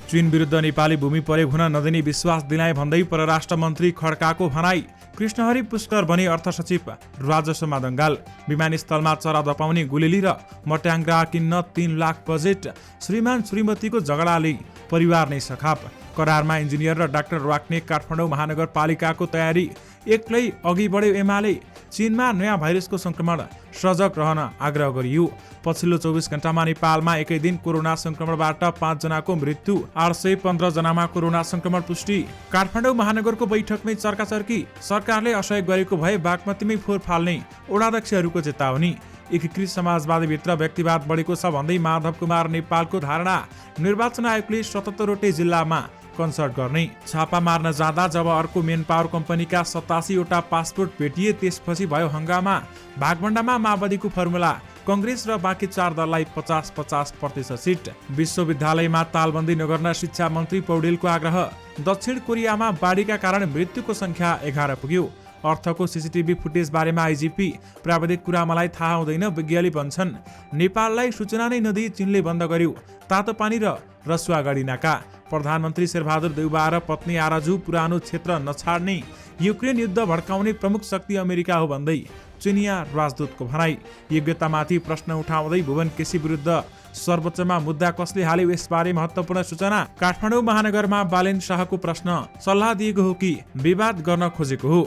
चीन विरुद्ध नेपाली भूमि प्रयोग हुन नदिने विश्वास दिलाए भन्दै परराष्ट्र मन्त्री खड्काको भनाई। कृष्णहरि पुष्कर बने अर्थ सचिव, राजस्वमा दङ्गाल। विमानस्थलमा चरा धपाउने गुलेली र मट्याङ्ग्रा किन्न 3 लाख बजेट। श्रीमान श्रीमतीको झगडाले परिवार नै सखाप। करारमा इन्जिनियर र डाक्टर राख्ने काठमाडौँ महानगरपालिकाको तयारी। एक्लै अघि बढ्यो एमाले। चीनमा नयाँ भाइरसको संक्रमण, सजग रहन आग्रह गरियो। पछिल्लो 24 घण्टामा नेपालमा एकै दिन कोरोना संक्रमणबाट 5 जनाको मृत्यु, 815 जनामा कोरोना संक्रमण पुष्टि। काठमाडौँ महानगरको बैठकमै चर्काचर्की। सरकारले असहयोग गरेको भए बागमतीमै फोहोर फाल्ने, वडाध्यक्षहरूको चेतावनी। एकीकृत समाजवादीभित्र व्यक्तिवाद बढेको छ भन्दै माधव कुमार नेपालको धारणा। निर्वाचन आयोगले 77 वटै जिल्लामा कन्सर्ट गर्ने। छापा मार्न जाँदा जब अर्को मेन पावर कम्पनीका 87 वटा पासपोर्ट भेटिए त्यसपछि भयो हंगामा। भागभण्डामा माओवादीको फर्मुला, कांग्रेस र बाँकी 4 दललाई 50-50% सिट। विश्वविद्यालयमा तालबन्दी नगर्न शिक्षा मन्त्री पौडेलको आग्रह। दक्षिण कोरियामा बाढीका कारण मृत्युको संख्या 11 पुग्यो। अर्थको सीसीटीभी फुटेज बारेमा आइजिपी, प्राविधिक कुरा मलाई थाहा हुँदैन विज्ञले भन्छन्। नेपाललाई सूचना नै नदिई चीनले बन्द गर्यो तातो पानी र रसुवागढी नाका। प्रधानमन्त्री शेरबहादुर देउबा र पत्नी आराजु पुरानो क्षेत्र नछाड्ने। युक्रेन युद्ध भड्काउने प्रमुख शक्ति अमेरिका हो भन्दै चिनिया राजदूतको भनाई। योग्यतामाथि प्रश्न उठाउँदै भुवन केसी विरुद्ध सर्वोच्चमा मुद्दा कसले हाल्यो, यसबारे महत्त्वपूर्ण सूचना। काठमाडौँ महानगरमा बालेन शाहको प्रश्न, सल्लाह दिएको हो कि विवाद गर्न खोजेको हो?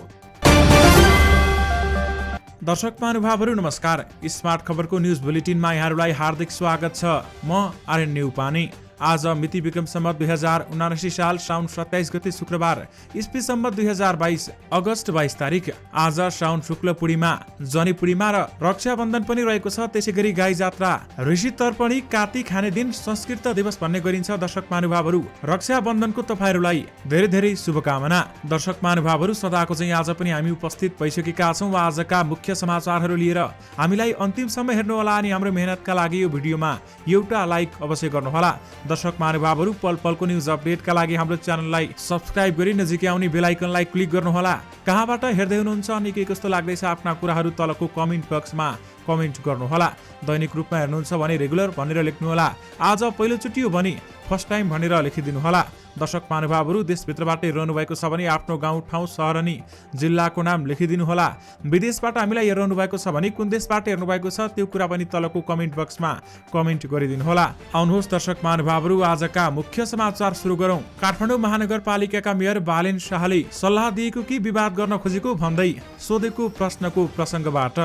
दर्शक महानुभावहरू नमस्कार। स्मार्ट खबरको न्युज बुलेटिनमा यहाँहरूलाई हार्दिक स्वागत छ। म आर्यन न्युपाने। आज मिति विक्रम सम्वत 2079 साल साउन 27 गते शुक्रबार, इस्वी सम्वत 2022 अगस्त 22 तारिक। आज साउन शुक्ल पूर्णिमा, जनी पूर्णिमा र रक्षाबन्धन पनि रहेको छ। त्यसैगरी गाई जात्रा, ऋषि तर्पणी, काती खाने दिन संस्कृत दिवस भन्ने गरिन्छ। दर्शक महानुभावहरू, रक्षाबन्धनको तपाईहरूलाई धेरै धेरै शुभकामना। दर्शक महानुभावहरू, सदाको चाहिँ आज पनि हामी उपस्थित भइसकेका छौँ आजका मुख्य समाचारहरू लिएर। हामीलाई अन्तिमसम्म हेर्नुहोला अनि हाम्रो मेहनतका लागि यो भिडियोमा एउटा लाइक अवश्य गर्नुहोला। दर्शक महानुभावहरू, पल पलको न्युज अपडेटका लागि हाम्रो च्यानललाई सब्स्क्राइब गरी नजिकै आउने बेल आइकनलाई क्लिक गर्नुहोला। कहाँबाट हेर्दै हुनुहुन्छ अनि के कस्तो लाग्दैछ आफ्ना कुराहरू तलको कमेन्ट बक्समा कमेन्ट गर्नुहोला। दैनिक रूपमा हेर्नुहुन्छ भने रेगुलर भनेर लेख्नुहोला। आज पहिलोचोटि हो भने फर्स्ट टाइम भनेर लेखिदिनुहोला। दर्शक महानुभावहरू, देशभित्रबाटै रहनु भएको छ भने आफ्नो गाउँ, ठाउँ, सहर अनि जिल्लाको नाम लेखिदिनुहोला। विदेशबाट हामीलाई हेर्नु भएको छ भने कुन देशबाट हेर्नु भएको छ त्यो कुरा पनि तलको कमेन्ट बक्समा कमेन्ट गरिदिनुहोला। आउनुहोस् दर्शक महानुभावहरू, आजका मुख्य समाचार सुरु गरौँ। काठमाडौँ महानगरपालिकाका मेयर बालेन शाहले सल्लाह दिएको कि विवाद गर्न खोजेको भन्दै सोधेको प्रश्नको प्रसङ्गबाट।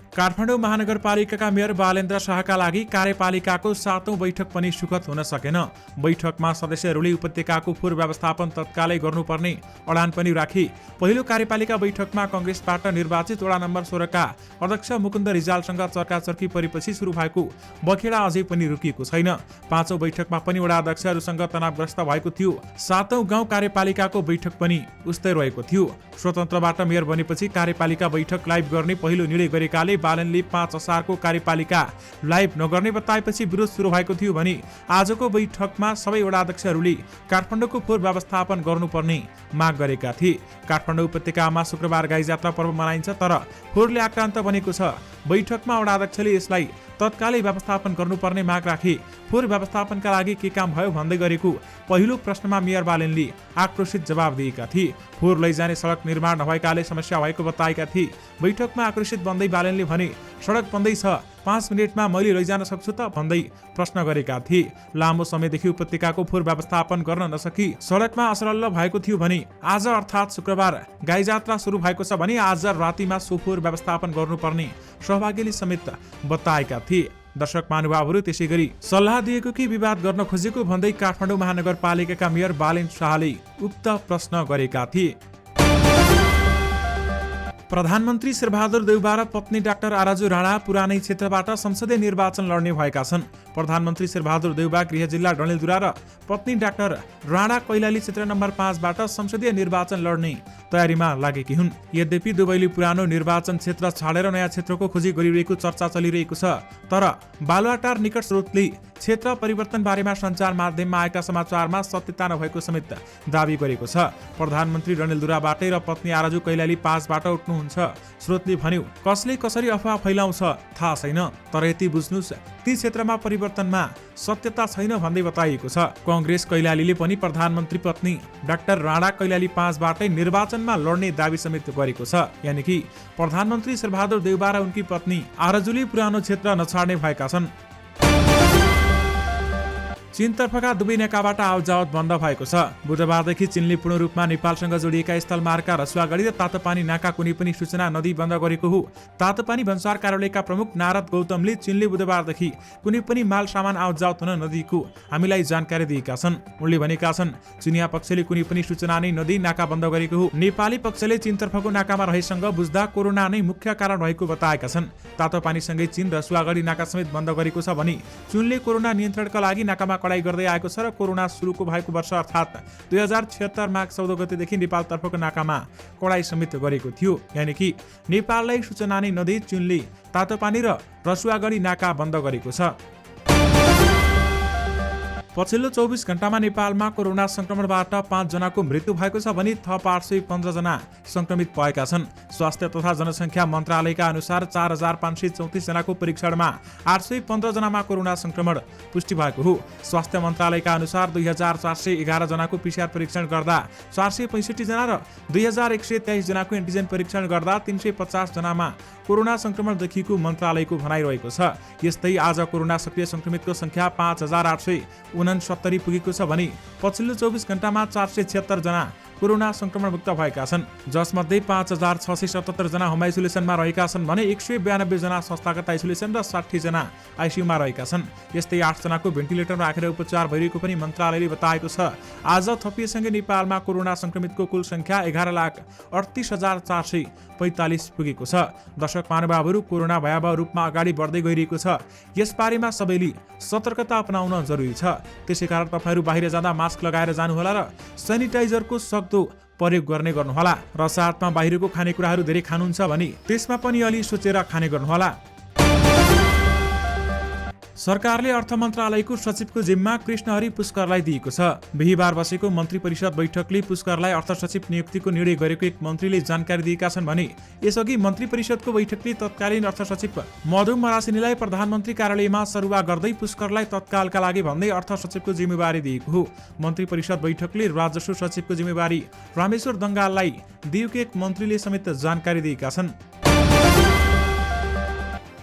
काठमाडौँ महानगरपालिकाका मेयर बालेन्द्र शाहका लागि कार्यपालिकाको 7औं बैठक पनि सुखद हुन सकेन। बैठकमा सदस्यहरूले उपत्यकाको फोहोर व्यवस्थापन तत्कालै गर्नुपर्ने अडान पनि राखे। पहिलो कार्यपालिका बैठकमा कांग्रेसबाट निर्वाचित वडा नम्बर 16 का अध्यक्ष मुकुन्द रिजालसँग चर्काचर्की परेपछि सुरु भएको बखेडा अझै पनि रोकिएको छैन। 5औं बैठकमा पनि वडा अध्यक्षहरूसँग तनावग्रस्त भएको थियो। 7औं गाउँ कार्यपालिकाको बैठक पनि उस्तै रहेको थियो। स्वतन्त्रबाट मेयर बनेपछि कार्यपालिका बैठक लाइभ गर्ने पहिलो निर्णय गरेकाले बालेनले 5 असारको कार्यपालिका लाइभ नगर्ने बताएपछि विरोध सुरु भएको थियो भने आजको बैठकमा सबै वडा अध्यक्षहरूले काठमाडौँको फोहोर व्यवस्थापन गर्नुपर्ने माग गरेका थिए। काठमाडौँ उपत्यकामा शुक्रबार गाई जात्रा पर्व मनाइन्छ तर फोहोरले आक्रान्त बनेको छ। बैठकमा वडा अध्यक्षले यसलाई तत्कालै व्यवस्थापन गर्नुपर्ने माग राखे। फोहोर व्यवस्थापनका लागि के काम भयो भन्दै गरेको पहिलो प्रश्नमा मेयर बालेनले आक्रोशित जवाब दिएका थिए। फोहोर लैजाने सडक निर्माण नभएकाले समस्या भएको बताएका थिए। बैठकमा आक्रोशित बन्दै बालेनले भने सडक बन्दैछ, 5 मिनेटमा मैले लैजान सक्छु त भन्दै प्रश्न गरेका थिए। लामो समयदेखि उपत्यकाको फोहोर व्यवस्थापन गर्न नसकी सडकमा असरल्ल भएको थियो भने आज अर्थात् शुक्रबार गाई जात्रा सुरु भएको छ भने आज रातिमा सो फोहोर व्यवस्थापन गर्नुपर्ने सहभागीले समेत बताएका थिए। दर्शक महानुभावहरू, त्यसै गरी सल्लाह दिएको कि विवाद गर्न खोजेको भन्दै काठमाडौँ महानगरपालिकाका मेयर बालेन शाहले उक्त प्रश्न गरेका थिए। प्रधानमन्त्री शेरबहादुर देउबा र पत्नी डाक्टर आराजु राणा पुरानै क्षेत्रबाट संसदीय निर्वाचन लड्ने भएका छन्। प्रधानमन्त्री शेरबहादुर देउबा गृह जिल्ला डडेलधुरा र पत्नी डाक्टर राणा कैलाली क्षेत्र नम्बर 5 बाट संसदीय निर्वाचन लड्ने तयारीमा लागेकी हुन्। यद्यपि दुवैले पुरानो निर्वाचन क्षेत्र छाडेर नयाँ क्षेत्रको खोजी गरिरहेको चर्चा चलिरहेको छ। तर बालुवाटार निकट स्रोतले क्षेत्र परिवर्तन बारेमा सञ्चार माध्यममा आएका समाचारमा सत्यता नभएको समेत दावी गरेको छ। प्रधानमन्त्री डडेलधुराबाटै र पत्नी आराजु कैलाली 5 बाट उठ्नु सक्नुहुन्छ। स्रोतले भन्यो, कसले कसरी अफवाह फैलाउँछ थाहा छैन, तर यति बुझ्नुस् ती क्षेत्रमा परिवर्तनमा सत्यता छैन भन्दै बताइएको छ। कांग्रेस कैलालीले पनि प्रधानमन्त्री पत्नी डाक्टर राणा कैलाली 5 बाटै निर्वाचनमा लड्ने दावी समेत गरेको छ। यानि कि प्रधानमन्त्री शेरबहादुर देउवा र उनकी पत्नी आरजुली पुरानो क्षेत्र नछाड्ने भएका छन्। चीनतर्फका दुवै नेकाबाट आवजावत बन्द भएको छ। बुधबारदेखि चीनले पूर्ण रूपमा नेपालसँग जोडिएका स्थलमार्गका रसुवागढी र तातोपानी नाका कुनै पनि सूचना नदिई बन्द गरेको हो। तातोपानी भन्सार कार्यालयका प्रमुख नारद गौतमले चीनले बुधबारदेखि कुनै पनि माल सामान आवजावत हुन नदिएको हामीलाई जानकारी दिएका छन्। उनले भनेका छन्, चीनिया पक्षले कुनै पनि सूचना नै नदिई नाका बन्द गरेको हो। नेपाली पक्षले चीनतर्फको नाकामा रहेसँग बुझ्दा कोरोना नै मुख्य कारण रहेको बताएका छन्। तातोपानीसँगै चीन रसुवागढी नाका समेत बन्द गरेको छ भने चीनले कोरोना नियन्त्रणका लागि नाकामा कडाई गर्दै आएको छ र कोरोना सुरुको भएको वर्ष अर्थात् 2076 माघ 14 गतेदेखि नेपालतर्फको नाकामा कडाई समेत गरेको थियो। यानि कि नेपाललाई सूचना नै नदिई चीनले तातोपानी र रसुवागढी नाका बन्द गरेको छ। पछिल्लो 24 घण्टामा नेपालमा कोरोना संक्रमणबाट 5 जनाको मृत्यु भएको छ भने थप 815 जना संक्रमित भएका छन्। स्वास्थ्य तथा जनसङ्ख्या मन्त्रालयका अनुसार 4534 जनाको परीक्षणमा 815 जनामा कोरोना संक्रमण पुष्टि भएको हो। स्वास्थ्य मन्त्रालयका अनुसार 2411 जनाको पीसीआर परीक्षण गर्दा 465 जना र 2123 जनाको एन्टिजेन परीक्षण गर्दा 350 जनामा कोरोना संक्रमण देखिएको मन्त्रालयको भनाइरहेको छ। यस्तै आज कोरोना सक्रिय संक्रमितको संख्या 5869 पुगेको छ भने पछिल्लो 24 घण्टामा 476 जना कोरोना संक्रमण मुक्त भएका छन्, जसमध्ये 5677 जना होम आइसोलेसनमा रहेका छन् भने 192 जना संस्थागत आइसोलेसन र 60 जना आइसियुमा रहेका छन्। यस्तै 8 जनाको भेन्टिलेटरमा राखेर उपचार भइरहेको पनि मन्त्रालयले बताएको छ। आज थपिएसँगै नेपालमा कोरोना संक्रमितको कुल संख्या 11,38,445 पुगेको छ। दर्शक महानुभावहरू, कोरोना भयावह रूपमा अगाडि बढ्दै गइरहेको छ। यसबारेमा सबैले सतर्कता अपनाउन जरुरी छ। त्यसैकारण तपाईहरू बाहिर जाँदा मास्क लगाएर जानुहोला र सेनिटाइजरको प्रयोग गर्ने गर्नुहोला र साथमा बाहिरको खानेकुराहरू धेरै खानुहुन्छ भने त्यसमा पनि अलि सोचेर खाने गर्नुहोला। सरकारले अर्थ मन्त्रालयको सचिवको जिम्मा कृष्णहरि पुष्करलाई दिएको छ। बिहीबार बसेको मन्त्री परिषद बैठकले पुष्करलाई अर्थ सचिव नियुक्तिको निर्णय गरेको एक मन्त्रीले जानकारी दिएका छन् भने यसअघि मन्त्री परिषदको बैठकले तत्कालीन अर्थ सचिव मधु मरासिनीलाई प्रधानमन्त्री कार्यालयमा सरुवा गर्दै पुष्करलाई तत्कालका लागि भन्दै अर्थ सचिवको जिम्मेवारी दिएको हो। मन्त्री परिषद बैठकले राजस्व सचिवको जिम्मेवारी रामेश्वर दङ्गाललाई दिएको एक मन्त्रीले समेत जानकारी दिएका छन्।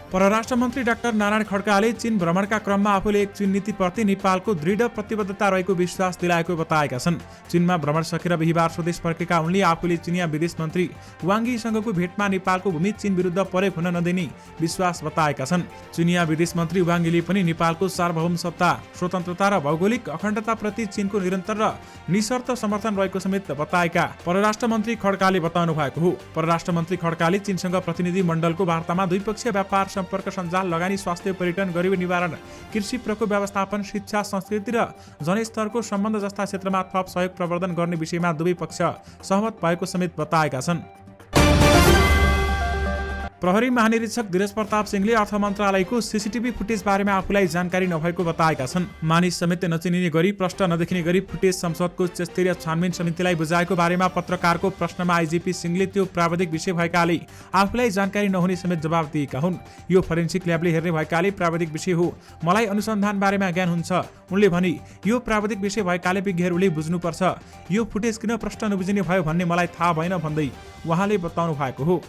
परराष्ट्र मन्त्री डाक्टर नारायण खड्काले चीन भ्रमणका क्रममा आफूले एक चीन नीतिप्रति नेपालको दृढ प्रतिबद्धता रहेको विश्वास दिलाएको बताएका छन्। चीनमा भ्रमण सकेर बिहीबार स्वदेश फर्केका उनले आफूले चिनिया विदेश मन्त्री वाङ यीसँगको भेटमा नेपालको भूमि चीन विरुद्ध प्रयोग हुन नदिने विश्वास बताएका छन्। चिनिया विदेश मन्त्री वाङ यीले पनि नेपालको सार्वभौमसत्ता, स्वतन्त्रता र भौगोलिक अखण्डताप्रति चीनको निरन्तर र निशर्त समर्थन रहेको समेत बताएका परराष्ट्र मन्त्री खड्काले बताउनु भएको हो। परराष्ट्र मन्त्री खड्काले चीनसँग प्रतिनिधि मण्डलको वार्तामा द्विपक्षीय व्यापार, सम्पर्क, सञ्जाल, लगानी, स्वास्थ्य, पर्यटन, गरिबी निवारण, कृषि, प्रकोप व्यवस्थापन, शिक्षा, संस्कृति र जनस्तरको सम्बन्ध जस्ता क्षेत्रमा थप सहयोग प्रवर्धन गर्ने विषयमा दुवै पक्ष सहमत भएको समेत बताएका छन्। प्रहरी महानिरीक्षक धीरज प्रताप सिंहले अर्थ मन्त्रालयको सीसीटीभी फुटेज बारेमा आफूलाई जानकारी नभएको बताएका छन्। मानिस समेत नचिनिने गरी, प्रष्ट नदेखिने गरी फुटेज संसदको स्तरीय छानबिन समितिलाई बुझाएको बारेमा पत्रकारको प्रश्नमा आइजिपी सिंहले त्यो प्राविधिक विषय भएकाले आफूलाई जानकारी नहुने समेत जवाब दिएका हुन्। यो फोरेन्सिक ल्याबले हेर्ने भएकाले प्राविधिक विषय हो, मलाई अनुसन्धान बारेमा ज्ञान हुन्छ। उनले भने यो प्राविधिक विषय भएकाले विज्ञहरूले बुझ्नुपर्छ। यो फुटेज किन प्रष्ट नबुझिने भयो भन्ने मलाई थाहा भएन भन्दै उहाँले बताउनु भएको हो।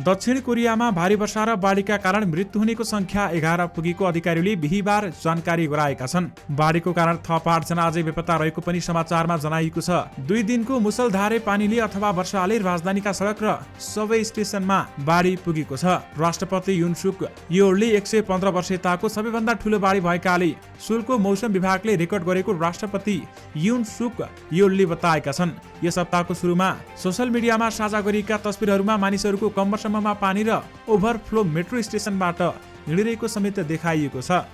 दक्षिण कोरियामा भारी वर्षा र बाढीका कारण मृत्यु हुनेको संख्या 11 पुगेको अधिकारीले बिहीबार जानकारी गराएका छन्। बाढीको कारण थप 8 जना अझै बेपत्ता रहेको पनि समाचारमा जनाइएको छ। 2 दिनको मुसलधारे पानीले अथवा वर्षाले राजधानीका सडक र सबै स्टेसनमा बाढी पुगेको छ। राष्ट्रपति युन सुक योलले 115 वर्ष यताको सबैभन्दा ठूलो बाढी भएकाले सुलको मौसम विभागले रेकर्ड गरेको राष्ट्रपति युन सुक योलले बताएका छन्। यस हप्ताको सुरुमा सोशल मिडियामा साझा गरिएका तस्बिरहरूमा मानिसहरूको कम्मरसम्ममा पानी र ओभरफ्लो मेट्रो स्टेसनबाट हिँडिरहेको समेत देखाइएको छ।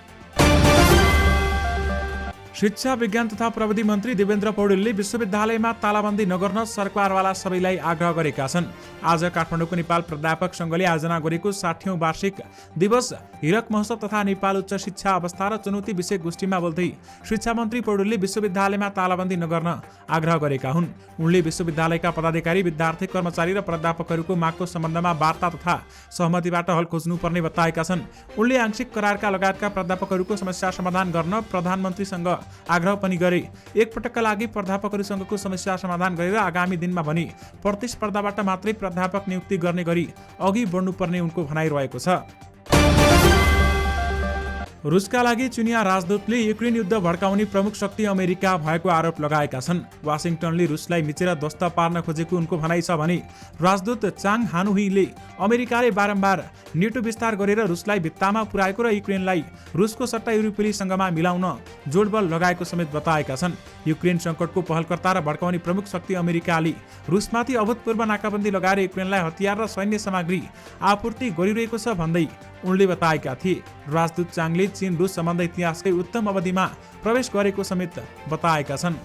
शिक्षा विज्ञान तथा प्रविधि मन्त्री देवेन्द्र पौडेलले विश्वविद्यालयमा तालाबन्दी नगर्न सरकारवाला सबैलाई आग्रह गरेका छन्। आज काठमाडौँको नेपाल प्राध्यापक संघले आयोजना गरेको 60औं वार्षिक दिवस हिरक महोत्सव तथा नेपाल उच्च शिक्षा अवस्था र चुनौती विषय गोष्ठीमा बोल्दै शिक्षा मन्त्री पौडेलले विश्वविद्यालयमा तालाबन्दी नगर्न आग्रह गरेका हुन्। उनले विश्वविद्यालयका पदाधिकारी, विद्यार्थी, कर्मचारी र प्राध्यापकहरूको मागको सम्बन्धमा वार्ता तथा सहमतिबाट हल खोज्नुपर्ने बताएका छन्। उनले आंशिक करारका लगायतका प्राध्यापकहरूको समस्या समाधान गर्न प्रधानमन्त्रीसँग आग्रह पनि गरे। एकपटकका लागि प्राध्यापकहरूसँगको समस्या समाधान गरेर आगामी दिनमा भने प्रतिस्पर्धाबाट मात्रै प्राध्यापक नियुक्ति गर्ने गरी अघि बढ्नुपर्ने उनको भनाइ रहेको छ। रुसका लागि चुनिया राजदूतले युक्रेन युद्ध भड्काउने प्रमुख शक्ति अमेरिका भएको आरोप लगाएका छन्। वाशिंटनले रुसलाई मिचेर ध्वस्त पार्न खोजेको उनको भनाइ छ भने राजदूत चाङ हानुहीले अमेरिकाले बारम्बार नेटो विस्तार गरेर रुसलाई भित्तामा पुर्याएको र युक्रेनलाई रुसको सट्टा युरोपेली संघमा मिलाउन जोडबल लगाएको समेत बताएका छन्। युक्रेन संकटको पहलकर्ता र भड्काउने प्रमुख शक्ति अमेरिकाले रुसमाथि अभूतपूर्व नाकाबन्दी लगाएर युक्रेनलाई हतियार र सैन्य सामग्री आपूर्ति गरिरहेको छ भन्दै उनले बताएका थिए। राजदूत चाङले चीन रुस सम्बन्ध इतिहासकै उत्तम अवधिमा प्रवेश गरेको समेत बताएका छन्।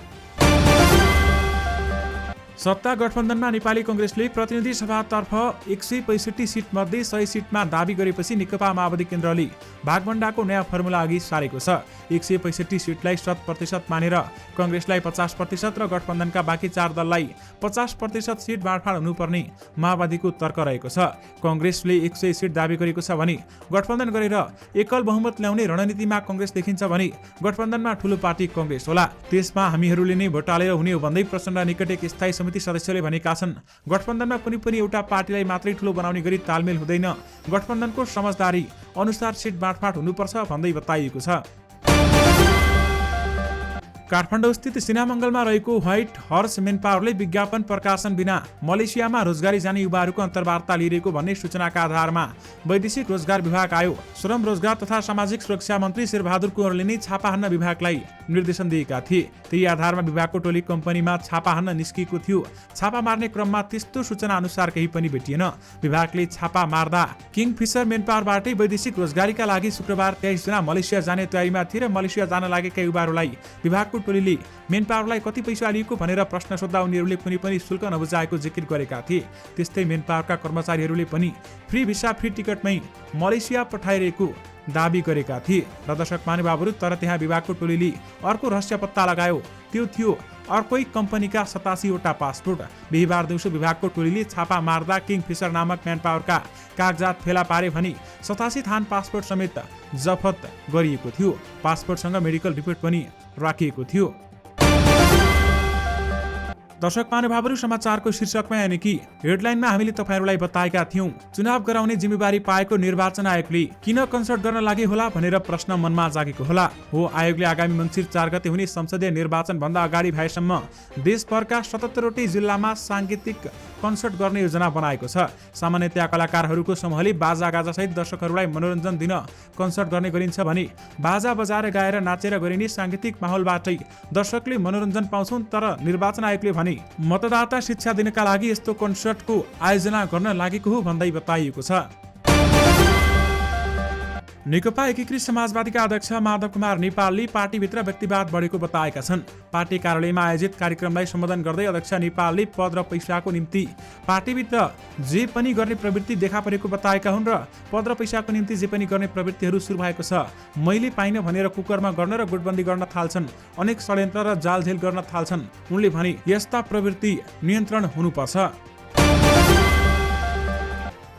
सत्ता गठबन्धनमा नेपाली कांग्रेसले प्रतिनिधि सभातर्फ 165 सिट मध्ये 100 सिटमा दाबी गरेपछि नेकपा माओवादी केन्द्रले भागभण्डाको नयाँ फर्मुला अघि सारेको छ। 165 सिटलाई 100% मानेर कांग्रेसलाई 50% र गठबन्धनका बाँकी 4 दललाई 50% सिट बाँडफाँड हुनुपर्ने माओवादीको तर्क रहेको छ। कांग्रेसले 100 सिट दाबी गरेको छ भने गठबन्धन गरेर एकल बहुमत ल्याउने रणनीतिमा कांग्रेस देखिन्छ भने गठबन्धनमा ठूलो पार्टी कांग्रेस होला। त्यसमा हामीहरूले नै भोट हालेर हुने हो भन्दै प्रचण्ड निकट एक स्थायी समिति सदस्यले भनेका छन्। गठबन्धनमा कुनै पनि एउटा पार्टीलाई मात्रै ठूलो बनाउने गरी तालमेल हुँदैन, गठबन्धनको समझदारी अनुसार सिट बाँडफाँड हुनुपर्छ भन्दै बताइएको छ। काठमाडौँ स्थित सिनामङ्गलमा रहेको व्हाइट हर्स मेनपावरले विज्ञापन प्रकाशन बिना मलेसियामा रोजगारी जाने युवाहरूको अन्तर्वार्ता लिइरहेको भन्ने सूचनाका आधारमा वैदेशिक रोजगार विभाग आयो। श्रम रोजगार तथा सामाजिक सुरक्षा मन्त्री शेरबहादुर कुँवरले नै छापा हान्न विभागलाई निर्देशन दिएका थिए। त्यही आधारमा विभागको टोली कम्पनीमा छापा हान्न निस्किएको थियो। छापा मार्ने क्रममा त्यस्तो सूचना अनुसार केही पनि भेटिएन। विभागले छापा मार्दा किङफिसर मेनपावरबाटै वैदेशिक रोजगारीका लागि शुक्रबार 23 जना मलेसिया जाने तयारीमा थिए र मलेसिया जान लागेका युवाहरूलाई विभागको टोलीले मेनपावरलाई कति पैसा लिएको भनेर प्रश्न सोध्दा उनीहरूले कुनै पनि शुल्क नबुझाएको जिकिर गरेका थिए। त्यस्तै मेनपावरका कर्मचारीहरूले पनि फ्री भिसा फ्री टिकटमै मलेसिया पठाइरहेको दाबी गरेका थिए। प्रदर्शक महानुभावहरू, तर त्यहाँ विभागको टोलीले अर्को रहस्य पत्ता लगायो। त्यो थियो अर्कै कम्पनीका 87 वटा पासपोर्ट। बिहिबार दिउँसो विभागको टोलीले छापा मार्दा किङफिसर नामक मेनपावरका कागजात फेला पारे भने 87 थान पासपोर्ट समेत जफत गरिएको थियो। पासपोर्टसँग मेडिकल रिपोर्ट पनि राखिएको थियो। दर्शक महानुभावहरू, समाचारको शीर्षकमा यानि कि हेडलाइनमा हामीले तपाईहरुलाई बताएका थियौं, चुनाव गराउने जिम्मेवारी पाएको निर्वाचन आयोगले किन कन्सल्ट गर्न लागि होला भनेर प्रश्न मनमा जागेको होला। हो, आयोगले आगामी मङ्सिर 4 गते हुने संसदीय निर्वाचन भन्दा अगाडि भएसम्म देशभरका 77 वटै जिल्लामा सांगीतिक कन्सर्ट गर्ने योजना बनाएको छ। सामान्यतया कलाकारहरूको समूहले बाजा गाजा सहित दर्शकहरूलाई मनोरञ्जन दिन कन्सर्ट गर्ने गरिन्छ भने बाजा बजाएर गाएर नाचेर गरिने सांगीतिक माहौलबाटै दर्शकले मनोरञ्जन पाउँछन्। तर निर्वाचन आयोगले भने मतदाता शिक्षा दिनका लागि यस्तो कन्सर्टको आयोजना गर्न लागेको हो भन्दै बताइएको छ। नेकपा एकीकृत समाजवादीका अध्यक्ष माधव कुमार नेपालले पार्टीभित्र व्यक्तिवाद बढेको बताएका छन्। पार्टी कार्यालयमा आयोजित कार्यक्रमलाई सम्बोधन गर्दै अध्यक्ष नेपालले पद र पैसाको निम्ति पार्टीभित्र जे पनि गर्ने प्रवृत्ति देखा परेको बताएका हुन् र पद र पैसाको निम्ति जे पनि गर्ने प्रवृत्तिहरू सुरु भएको छ। मैले पाइन भनेर कुकरमा गर्न र गुटबन्दी गर्न थाल्छन्, अनेक षड्यन्त्र र जालझेल गर्न थाल्छन्। उनले भने यस्ता प्रवृत्ति नियन्त्रण हुनुपर्छ।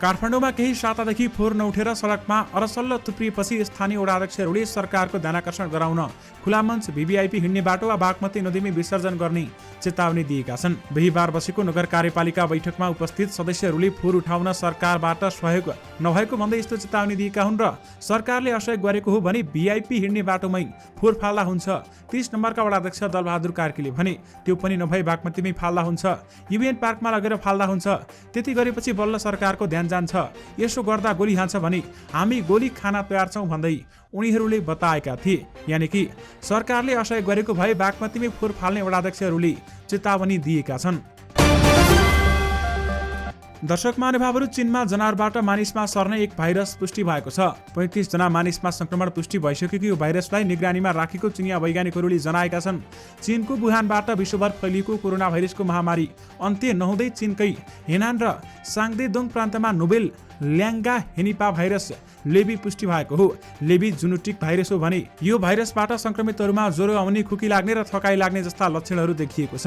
काठमाडौँमा केही सातादेखि फोहोर नउठेर सडकमा अरसल्ल थुप्रिएपछि स्थानीय वडाध्यक्षहरूले सरकारको ध्यानाकर्षण गराउन खुला मञ्च, भिभिआइपी हिँड्ने बाटो वा बागमती नदीमै विसर्जन गर्ने चेतावनी दिएका छन्। बिहिबार बसेको नगर कार्यपालिका बैठकमा उपस्थित सदस्यहरूले फोहोर उठाउन सरकारबाट सहयोग नभएको भन्दै यस्तो चेतावनी दिएका हुन् र सरकारले असहयोग गरेको हो भने भिआइपी हिँड्ने बाटोमै फोहोर फाल्दा हुन्छ। 30 नम्बरका वडाध्यक्ष दलबहादुर कार्कीले भने त्यो पनि नभई बागमतीमै फाल्दा हुन्छ, युएन पार्कमा लगेर फाल्दा हुन्छ। त्यति गरेपछि बल्ल सरकारको ध्यान जान्छ। यसो गर्दा गोली हान्छ भने हामी गोली खान तयार छौं भन्दै उनीहरूले बताएका थिए। यानि कि सरकारले असहयोग गरेको भए बागमतीमै फोहोर फाल्ने वडाध्यक्षहरूले चेतावनी दिएका छन्। दर्शक महानुभावहरू, चीनमा जनावरबाट मानिसमा सर्ने एक भाइरस पुष्टि भएको छ। 35 जना मानिसमा संक्रमण पुष्टि भइसकेको यो भाइरसलाई निगरानीमा राखेको चिनिया वैज्ञानिकहरूले जनाएका छन्। चीनको वुहानबाट विश्वभर फैलिएको कोरोना भाइरसको महामारी अन्त्य नहुँदै चीनकै हेनान र साङ्देदोङ प्रान्तमा नोभेल ल्याङ्गा हेनिपा भाइरस लेबी पुष्टि भएको हो। लेबी जुनोटिक भाइरस हो भने यो भाइरसबाट संक्रमितहरूमा ज्वरो आउने, खुकी लाग्ने र थकाइ लाग्ने जस्ता लक्षणहरू देखिएको छ।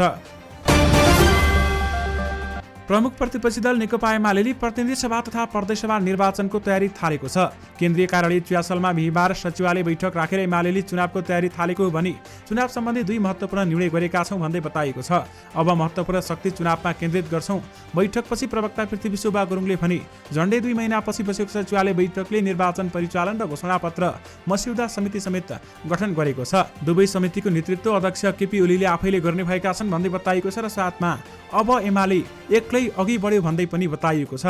प्रमुख प्रतिपक्षी दल नेकपा एमाले प्रतिनिधि सभा तथा प्रदेश सभा निर्वाचनको तयारी थालेको छ। केन्द्रीय कार्यालय चियासलमा बिहीबार सचिवालय बैठक राखेर एमाले चुनावको तयारी थालेको हो भने चुनाव सम्बन्धी 2 महत्त्वपूर्ण निर्णय गरेका छौं भन्दै बताइएको छ। अब महत्त्वपूर्ण शक्ति चुनावमा केन्द्रित गर्छौं। बैठकपछि प्रवक्ता पृथ्वी सुब्बा गुरुङले भने झण्डै 2 महिनापछि बसेको सचिवालय बैठकले निर्वाचन परिचालन र घोषणापत्र मस्यौदा समिति समेत गठन गरेको छ। दुवै समितिको नेतृत्व अध्यक्ष केपी ओलीले आफैले गर्ने भएका छन् भन्दै बताइएको छ र साथमा अब एमाले एक्लै अघि बढ्यो भन्दै पनि बताइएको छ।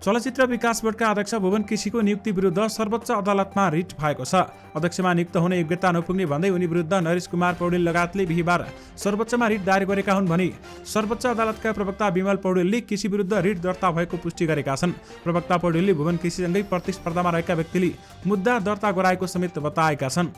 चलचित्र विकास बोर्डका अध्यक्ष भुवन केसीको नियुक्ति विरुद्ध सर्वोच्च अदालतमा रिट भएको छ। अध्यक्षमा नियुक्त हुने योग्यता नपुग्ने भन्दै उनी विरुद्ध नरेश कुमार पौडेल लगायतले बिहीबार सर्वोच्चमा रिट दायर गरेका हुन् भने सर्वोच्च अदालतका प्रवक्ता विमल पौडेलले केसी विरुद्ध रिट दर्ता भएको पुष्टि गरेका छन्। प्रवक्ता पौडेलले भुवन केसीसँगै प्रतिस्पर्धामा रहेका व्यक्तिले मुद्दा दर्ता गराएको समेत बताएका छन्।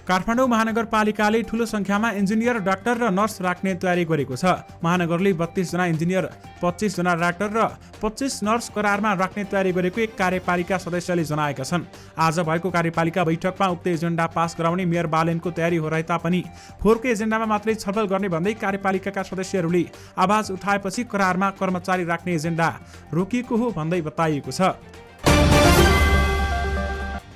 काठमाडौँ महानगरपालिकाले ठूलो संख्यामा इन्जिनियर, डाक्टर र नर्स राख्ने तयारी गरेको छ। महानगरले 32 जना इन्जिनियर, 25 जना डाक्टर र 25 नर्स करारमा राख्ने तयारी गरेको एक कार्यपालिका सदस्यले जनाएका छन्। आज भएको कार्यपालिका बैठकमा उक्त एजेन्डा पास गराउने मेयर बालेनको तयारी हो रहे तापनि फोहोरको एजेन्डामा मात्रै छलफल गर्ने भन्दै कार्यपालिकाका सदस्यहरूले आवाज उठाएपछि करारमा कर्मचारी राख्ने एजेन्डा रोकिएको हो भन्दै बताइएको छ।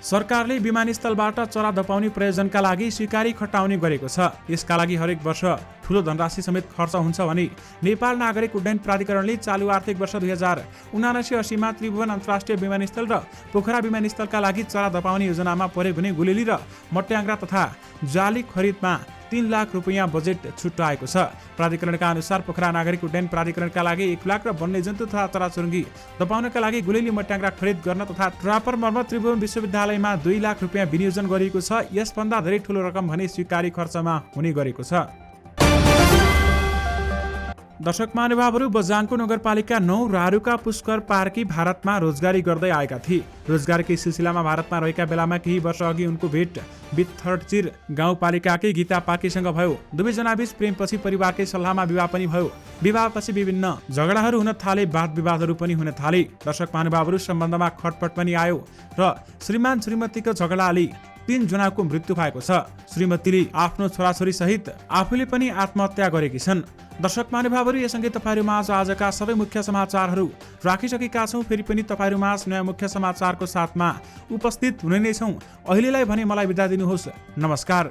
सरकारले विमानस्थलबाट चरा धपाउने प्रयोजनका लागि स्वीकारी खटाउने गरेको छ। यसका लागि हरेक वर्ष ठूलो धनराशि समेत खर्च हुन्छ भने नेपाल नागरिक उड्डयन प्राधिकरणले चालु आर्थिक वर्ष 2079-80मा त्रिभुवन अन्तर्राष्ट्रिय विमानस्थल र पोखरा विमानस्थलका लागि चरा धपाउने योजनामा प्रयोग हुने गुलेली र मट्याङ्ग्रा तथा जाली खरिदमा 3 लाख रुपैयाँ बजेट छुट्याएको छ। प्राधिकरणका अनुसार पोखरा नागरिक उड्डयन प्राधिकरणका लागि 1 लाख र वन्यजन्तु तथा चराचुरुङ्गी धपाउनका लागि गुलेली मट्याङ्ग्रा खरिद गर्न तथा ट्रापर मर्मत त्रिभुवन विश्वविद्यालयमा 2 लाख रुपैयाँ विनियोजन गरिएको छ। यसभन्दा धेरै ठूलो रकम भने स्वीकारी खर्चमा हुने गरेको छ। दर्शक महानुभावहरू, बझाङको नगरपालिका 9 रारुका पुष्कर पार्की भारतमा रोजगारी गर्दै आएका थिए। रोजगारीकै सिलसिलामा भारतमा रहेका बेलामा केही वर्ष अघि उनको भेट बित्थरचिर गाउँपालिकाकै गीता पाकीसँग भयो। दुवैजना बीच प्रेमपछि परिवारकै सल्लाहमा विवाह पनि भयो। विवाहपछि विभिन्न झगडाहरू हुन थाले, वाद विवादहरू पनि हुन थाले। दर्शक महानुभावहरू, सम्बन्धमा खटपट पनि आयो र श्रीमान श्रीमतीको झगडाले 3 जनाको मृत्यु भएको छ। श्रीमतीले आफ्नो छोराछोरी सहित आफूले पनि आत्महत्या गरेकी छन्। दर्शक महानुभावहरू, यससँगै तपाईहरुमाझ आजका सबै मुख्य समाचारहरू राखिसकेका छौं। फेरि पनि तपाईहरुमाझ नयाँ मुख्य समाचारको साथमा उपस्थित हुने नै छौं। अहिलेलाई भने मलाई बिदा दिनुहोस्। नमस्कार।